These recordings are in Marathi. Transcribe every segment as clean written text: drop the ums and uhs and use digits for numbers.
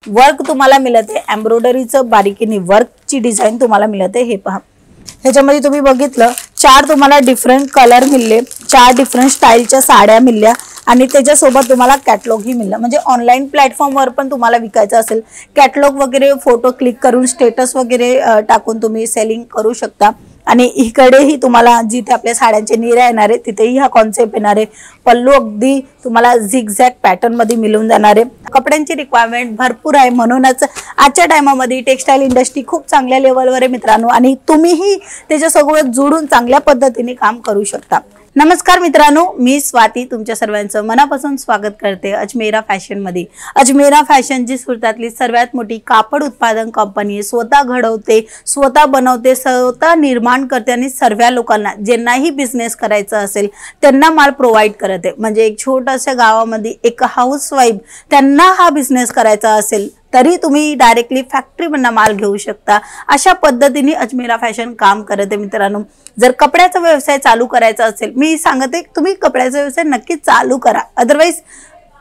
वर्क तुम्हाला मिळते, एम्ब्रॉयडरीचं बारीकीने वर्कची डिझाईन तुम्हाला मिळते। हे पहा, ह्याच्यामध्ये तुम्ही बघितलं 4 तुम्हाला डिफरंट कलर मिळले, 4 डिफरंट स्टाईलच्या साड्या मिळल्या आणि त्याच्यासोबत तुम्हाला कॅटलॉग ही मिळलं। म्हणजे ऑनलाईन प्लॅटफॉर्मवर पण तुम्हाला विकायचं असेल, कॅटलॉग वगैरे फोटो क्लिक करून स्टेटस वगैरे टाकून तुम्ही सेलिंग करू शकता। आणि इकडेही तुम्हाला जिथे आपल्या साड्यांचे निऱ्या येणार आहे तिथेही हा कॉन्सेप्ट येणार आहे। पल्लू अगदी तुम्हाला झिगझॅग पॅटर्न मध्ये मिळून जाणार आहे। कपड्यांची रिक्वायरमेंट भरपूर आहे, म्हणूनच आजच्या टायमामध्ये टेक्सटाईल इंडस्ट्री खूप चांगल्या लेवलवर आहे मित्रांनो, आणि तुम्हीही त्याच्यासोबत जोडून चांगल्या पद्धतीने काम करू शकता। नमस्कार मित्रांनो, मी स्वाती तुमच्या सर्वांचं मनापासून स्वागत करते अजमेरा फॅशन मध्ये। अजमेरा फॅशन जी सुरतातली सर्वात मोठी कापड उत्पादन कंपनी आहे। स्वतः घडवते, स्वतः बनवते, स्वतः निर्माण करते आणि सर्व लोकांना ज्यांनाही बिझनेस करायचा असेल त्यांना माल प्रोव्हाइड करते। म्हणजे एक छोट्याशा गावामध्ये एक हाऊसवाईफ त्यांना हा बिझनेस करायचा असेल तरी तुम्ही डायरेक्टली फॅक्टरीमधून माल घेऊ शकता। अशा पद्धतीने अजमेरा फॅशन काम करते मित्रांनो। जर कपड्याचा व्यवसाय चालू करायचा असेल, मी सांगते तुम्ही कपड्याचा व्यवसाय नक्की चालू करा, अदरवाइज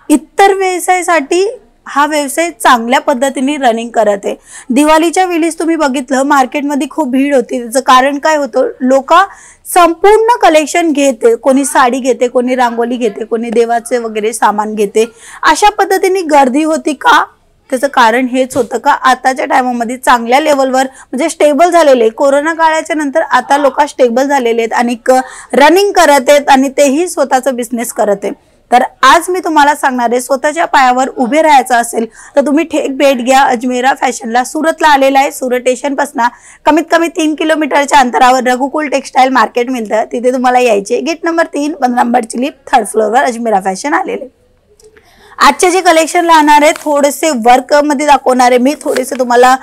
इतर व्यवसायासाठी हा व्यवसाय चांगल्या पद्धतीने रनिंग करत आहे। दिवाळीच्या वेळेस तुम्ही बघितलं मार्केटमध्ये खूप भीड होती, त्याचं कारण काय होतं, लोक संपूर्ण कलेक्शन घेते, कोणी साडी घेते, कोणी रांगोली घेते, कोणी देवाचे वगैरे सामान घेते। अशा पद्धतीने गर्दी होती का, त्याचं कारण हेच होतं का आताच्या टायमामध्ये चांगल्या लेवलवर म्हणजे स्टेबल झालेले, कोरोना काळाच्या नंतर आता लोक स्टेबल झालेले आहेत आणि रनिंग करत आहेत आणि तेही स्वतःचा बिझनेस करत आहेत। तर आज मी तुम्हाला सांगणार आहे, स्वतःच्या पायावर उभे राहायचं असेल तर तुम्ही थेट भेट घ्या अजमेरा फॅशनला। सुरतला आलेला आहे, सुरत स्टेशन पासून कमीत कमी 3 किलोमीटरच्या अंतरावर रघुकुल टेक्सटाईल मार्केट मिळतं, तिथे तुम्हाला यायचे। गेट नंबर 3 15 नंबरची लिफ्ट 3rd फ्लोअरवर अजमेरा फॅशन आलेले। आजचे जे कलेक्शन राहणार आहे थोडेसे वर्क मध्ये दाखवणार आहे मी, थोडेसे तुम्हाला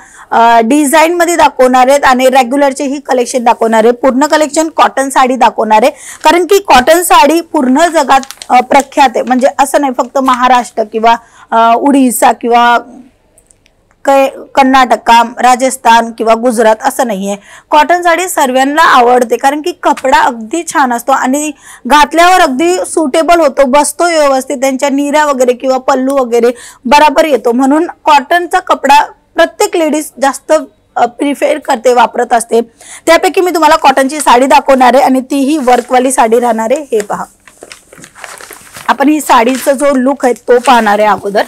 डिझाईन मध्ये दाखवणार आहेत आणि रेग्युलरचे ही कलेक्शन दाखवणार आहे। पूर्ण कलेक्शन कॉटन साडी दाखवणार आहे, कारण की कॉटन साडी पूर्ण जगात प्रख्यात आहे। म्हणजे असं नाही फक्त महाराष्ट्र किंवा उडीसा किंवा कर्नाटक, राजस्थान किंवा गुजरात असं नाहीये। कॉटन साडी सर्वांना आवडते, कारण की कपडा अगदी छान असतो आणि घातल्यावर अगदी सुटेबल होतो, बसतो व्यवस्थित, त्यांच्या निऱ्या वगैरे किंवा पल्लू वगैरे बराबर येतो। म्हणून कॉटनचा कपडा प्रत्येक लेडीज जास्त प्रिफर करते, वापरत असते। त्यापैकी मी तुम्हाला कॉटनची साडी दाखवणार आहे आणि तीही वर्कवाली साडी राहणार आहे। हे पहा, आपण ही साडीचा जो लुक आहे तो पाहणार आहे अगोदर।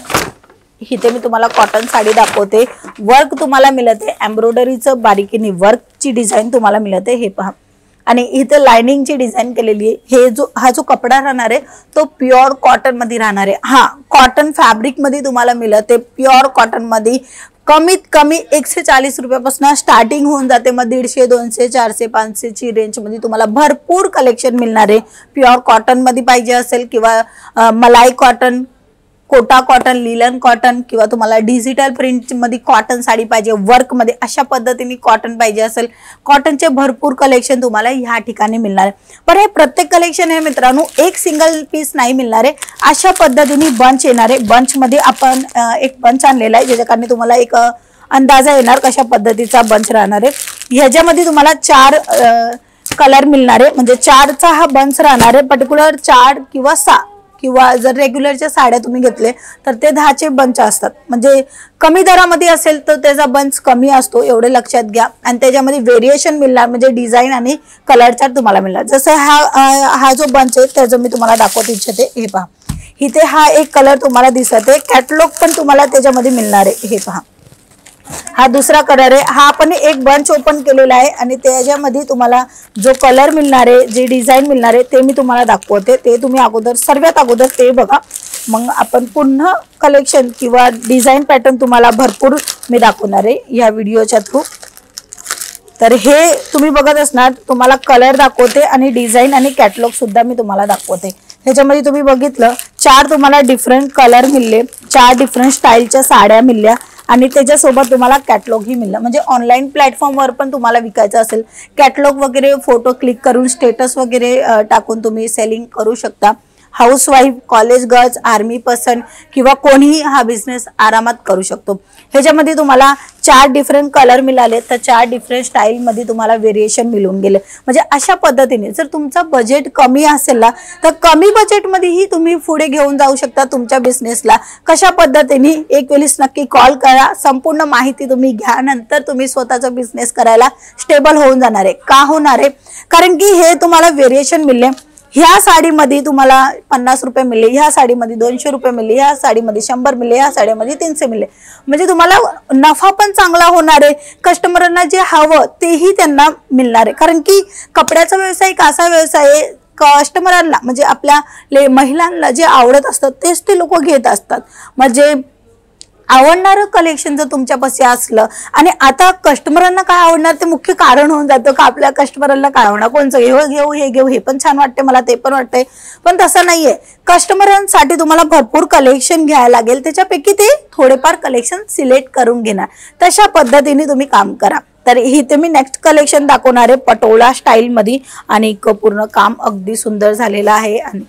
इथे मी तुम्हाला कॉटन साडी दाखवते, वर्क तुम्हाला मिळते, एम्ब्रॉयडरीचं बारीकीने वर्कची डिझाईन तुम्हाला मिळते। हे पहा, आणि इथे लाइनिंगची डिझाईन केलेली आहे। हा जो कपडा राहणार आहे तो प्युअर कॉटन मध्ये राहणार आहे। हा कॉटन फॅब्रिक मध्ये तुम्हाला मिळते, प्युअर कॉटन मध्ये कमीत कमी 140 रुपयापासून स्टार्टिंग होऊन जाते, मग 150, 200, 400, 500 ची रेंज मध्ये तुम्हाला भरपूर कलेक्शन मिळणार आहे। प्युअर कॉटन मध्ये पाहिजे असेल किंवा मलाई cotton, Kota cotton, linen cotton किंवा तुम्हाला डिजिटल प्रिंट मध्ये कॉटन साडी पाहिजे, वर्क मध्ये अशा पद्धतीने कॉटन पाहिजे असेल, कॉटनचे भरपूर कलेक्शन तुम्हाला ह्या ठिकाणी मिळणार आहे। पण हे प्रत्येक कलेक्शन आहे मित्रांनो, एक सिंगल पीस नाही मिळणार आहे, अशा पद्धतीने बंच येणार आहे। बंच मध्ये आपण एक बंच आणलेला आहे, ज्याच्या कारणे तुम्हाला एक अंदाजा येणार कशा पद्धतीचा बंच राहणार आहे। ह्याच्यामध्ये तुम्हाला 4 कलर मिळणार आहे, म्हणजे 4चा हा बंच राहणार आहे। पर्टिक्युलर 4 किंवा 6 किंवा जर रेग्युलरच्या साड्या तुम्ही घेतले तर ते 10चे बंच असतात। म्हणजे कमी दरामध्ये असेल तर त्याचा बंच कमी असतो, एवढे लक्षात घ्या। आणि त्याच्यामध्ये व्हेरिएशन मिळणार, म्हणजे डिझाईन आणि कलर चार्ट तुम्हाला मिळणार। जसं हा जो बंच आहे त्याचं मी तुम्हाला दाखवत इच्छिते। हे पहा, इथे हा एक कलर तुम्हाला दिसत आहे, कॅटलॉग पण तुम्हाला त्याच्यामध्ये मिळणार आहे। हे पहा, हा दुसरा कलर आहे। हा आपण एक बंच ओपन केलेला आहे आणि त्याच्यामध्ये तुम्हाला जो कलर मिळणार आहे, जे डिझाईन मिळणार आहे ते मी तुम्हाला दाखवते। ते तुम्ही अगोदर सर्वात अगोदर ते बघा, मग आपण पुन्हा कलेक्शन किंवा डिझाईन पॅटर्न तुम्हाला भरपूर मी दाखवणार आहे या व्हिडिओच्या थ्रू। तर हे तुम्ही बघत असणार, तुम्हाला कलर दाखवते आणि डिझाईन आणि कॅटलॉग सुद्धा मी तुम्हाला दाखवते। ह्याच्यामध्ये तुम्ही बघितलं 4 तुम्हाला डिफरंट कलर मिळले, 4 डिफरंट स्टाईलच्या साड्या मिळल्या आणि त्याच्यासोबत तुम्हाला कॅटलॉग ही मिळलं। म्हणजे ऑनलाईन प्लॅटफॉर्मवर पण तुम्हाला विकायचं असेल, कॅटलॉग वगैरे फोटो क्लिक करून स्टेटस वगैरे टाकून तुम्ही सेलिंग करू शकता। Housewife, college girls, army person किंवा कोणीही हा बिझनेस आरामात करू शकतो। ह्याच्यामध्ये तुम्हाला 4 डिफरंट कलर मिळाले, तर 4 डिफरंट स्टाईल मध्ये तुम्हाला व्हेरिएशन मिळून गेले। म्हणजे अशा पद्धतीने जर तुमचा बजेट कमी असेल ना, तर कमी बजेट मध्येही तुम्ही पुढे घेऊन जाऊ शकता तुमच्या बिझनेसला। कशा पद्धतीने एक वेळेस नक्की कॉल करा, संपूर्ण माहिती तुम्ही घ्या, नंतर तुम्ही स्वतःचा बिझनेस करायला स्टेबल होऊन जाणार आहे। का होणार आहे? कारण की हे तुम्हाला व्हेरिएशन मिळले। ह्या साडीमध्ये तुम्हाला 50 रुपये मिळले, ह्या साडीमध्ये 200 रुपये मिळले, ह्या साडीमध्ये 100 मिळले, ह्या साडीमध्ये 300 मिळले। म्हणजे तुम्हाला नफा पण चांगला होणार आहे, कस्टमरांना जे हवं तेही त्यांना मिळणार आहे। कारण की कपड्याचा व्यवसाय एक असा व्यवसाय आहे, कस्टमरांना म्हणजे आपल्या महिलांना जे आवडत असतं तेच ते लोक घेत असतात। म्हणजे आवडणारं कलेक्शन जर तुमच्यापाशी असलं आणि आता कस्टमरांना काय आवडणार ते मुख्य कारण होऊन जातं का आपल्या कस्टमरांना काय आवडणार, कोणचं घेऊ हे घेऊ, हे पण छान वाटते मला, ते पण वाटतंय। पण तसं नाहीये, कस्टमरांसाठी तुम्हाला भरपूर कलेक्शन घ्यायला लागेल, त्याच्यापैकी ते थोडेफार कलेक्शन सिलेक्ट करून घेणार, तशा पद्धतीने तुम्ही काम करा। तर इथे मी नेक्स्ट कलेक्शन दाखवणार आहे पटोला स्टाईल मध्ये आणि पूर्ण काम अगदी सुंदर झालेलं आहे आणि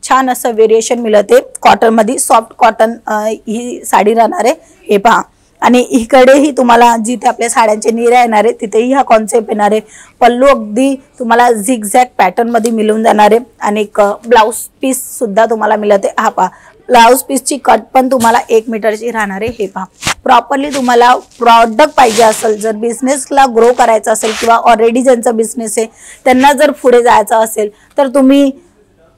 छान असं व्हेरिएशन मिळते। कॉटन मध्ये, सॉफ्ट कॉटन ही साडी राहणार आहे, हे पहा। आणि इकडेही तुम्हाला जिथे आपल्या साड्यांचे निऱ्या येणार आहे तिथेही हा कॉन्सेप्ट येणार आहे। पल्लू अगदी तुम्हाला झिगझॅग पॅटर्न मध्ये मिळून जाणार आहे आणि ब्लाउज पीस सुद्धा तुम्हाला मिळते। हा पहा, ब्लाउज पीसची कट पण तुम्हाला 1 मीटरची राहणार आहे, हे पहा। प्रॉपरली तुम्हाला प्रॉडक्ट पाहिजे असेल, जर बिझनेसला ग्रो करायचा असेल किंवा ऑलरेडी ज्यांचा बिझनेस आहे त्यांना जर पुढे जायचं असेल तर तुम्ही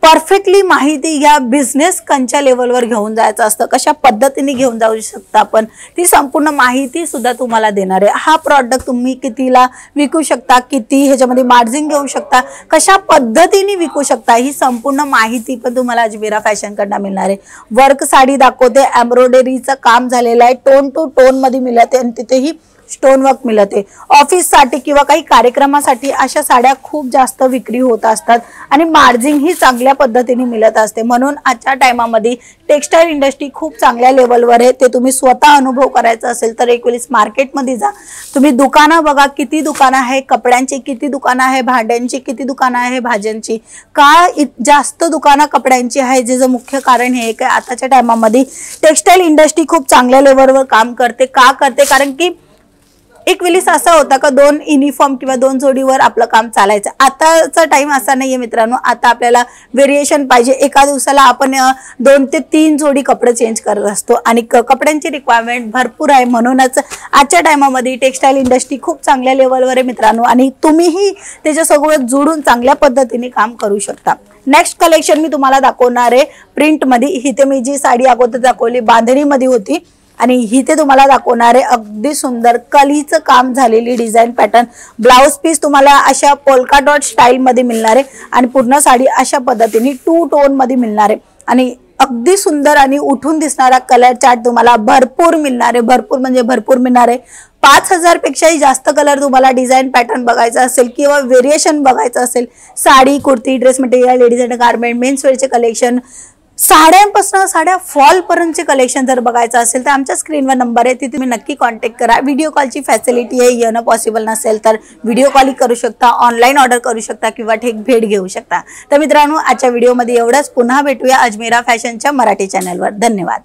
परफेक्टली माहिती घ्या। बिझनेस कोणत्या लेवलवर घेऊन जायचं असतं, कशा पद्धतीने घेऊन जाऊ शकता आपण, ती संपूर्ण माहिती सुद्धा तुम्हाला देणार आहे। हा प्रॉडक्ट तुम्ही कितीला विकू शकता, किती ह्याच्यामध्ये मार्जिन घेऊ शकता, कशा पद्धतीने विकू शकता, ही संपूर्ण माहिती पण तुम्हाला अजमेरा फॅशन कडनं मिळणार आहे। वर्क साडी दाखवते, एम्ब्रॉयडरीचं काम झालेलं आहे, टोन टू टोन मध्ये मिळते आणि तिथेही स्टोन वर्क मिळते। ऑफिस साठी किंवा काही कार्यक्रमासाठी अशा साड्या खूप जास्त विक्री होत असतात आणि मार्जिन ही चांगल्या पद्धतीने मिळत असते। म्हणून आजच्या टाइमामध्ये टेक्सटाईल इंडस्ट्री खूप चांगल्या लेवलवर आहे। ते तुम्ही स्वतः अनुभव करायचा असेल तर एक वेळेस मार्केटमध्ये जा, तुम्ही दुकानं बघा, किती दुकानं आहे, कपड्यांची किती दुकानं आहे, भांड्यांची किती दुकानं आहे, भाज्यांची का जास्त दुकानं कपड्यांची आहे, जे मुख्य कारण हे आहे आताच्या टाइमामध्ये टेक्सटाईल इंडस्ट्री खूप चांगल्या लेवलवर काम करते। का करते? कारण की एक वेळेस असा होता का 2 युनिफॉर्म किंवा 2 जोडीवर आपलं काम चालायचं। आताचा टाइम असा नाहीये मित्रांनो, आता आपल्याला व्हेरिएशन पाहिजे। एका दिवसाला आपण 2 ते 3 जोडी कपडे चेंज करत असतो आणि कपड्यांची रिक्वायरमेंट भरपूर आहे। म्हणूनच आजच्या टाइमामध्ये टेक्सटाईल इंडस्ट्री खूप चांगल्या लेवलवर आहे मित्रांनो आणि तुम्हीही त्याच्यासोबत जोडून चांगल्या पद्धतीने काम करू शकता। नेक्स्ट कलेक्शन मी तुम्हाला दाखवणार आहे प्रिंट मध्ये। इथे मी जी साडी अगोदर दाखवली बांधणी मध्ये होती आणि इथे तुम्हाला दाखवणार आहे अगदी सुंदर कलीचं काम झालेली डिझाइन पॅटर्न। ब्लाउज पीस तुम्हाला अशा पोल्का डॉट स्टाईल मध्ये मिळणार आहे आणि पूर्ण साडी अशा पद्धतीने 2 टोन मध्ये मिळणार आहे आणि अगदी सुंदर आणि उठून दिसणारा कलर चार्ट तुम्हाला भरपूर मिळणार आहे। भरपूर म्हणजे भरपूर मिळणार आहे। 5000 पेक्षाही जास्त कलर तुम्हाला डिझाइन पॅटर्न बघायचा असेल किंवा व्हेरिएशन बघायचं असेल, sari, kurti, dress material, ladies and garment, mens वेअरचे कलेक्शन, साड्यांपासून साड्या फॉल पर्यंतचे कलेक्शन जर बघायचं असेल तर आमच्या स्क्रीनवर नंबर आहे, तिथे तुम्ही नक्की कॉन्टॅक्ट करा। व्हिडिओ कॉलची फॅसिलिटी आहे, येणं पॉसिबल नसेल तर व्हिडिओ कॉल करू शकता, ऑनलाईन ऑर्डर करू शकता किंवा थेट भेट घेऊ शकता। तर मित्रांनो आजच्या व्हिडिओमध्ये एवढंच, पुन्हा भेटूया अजमेरा फॅशनच्या मराठी चॅनलवर। धन्यवाद।